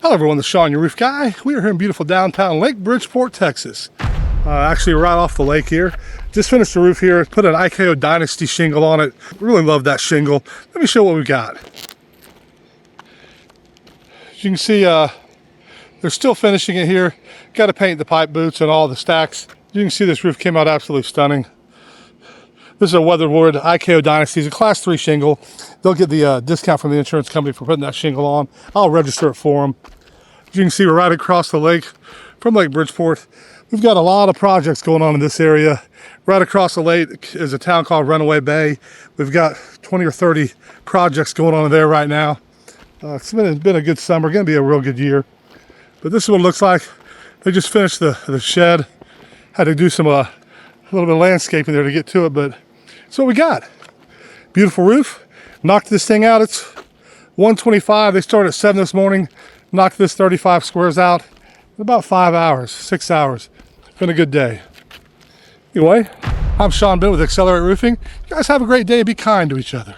Hello everyone, this is Sean, your roof guy. We are here in beautiful downtown Lake Bridgeport, Texas. Actually right off the lake here. Just finished the roof here, put an IKO Dynasty shingle on it. Really love that shingle. Let me show what we've got. As you can see, they're still finishing it here. Got to paint the pipe boots and all the stacks. You can see this roof came out absolutely stunning. This is a Weatherwood IKO Dynasty. It's a class 3 shingle. They'll get the discount from the insurance company for putting that shingle on. I'll register it for them. As you can see, we're right across the lake from Lake Bridgeport. We've got a lot of projects going on in this area. Right across the lake is a town called Runaway Bay. We've got 20 or 30 projects going on there right now. It's been a good summer, going to be a real good year. But this is what it looks like. They just finished the shed. Had to do some a little bit of landscaping there to get to it, but that's what we got. Beautiful roof. Knocked this thing out. It's 125. They started at 7 this morning. Knocked this 35 squares out in about 5 hours, 6 hours. Been a good day. Anyway, I'm Sean Ben with Accelerate Roofing. You guys have a great day and be kind to each other.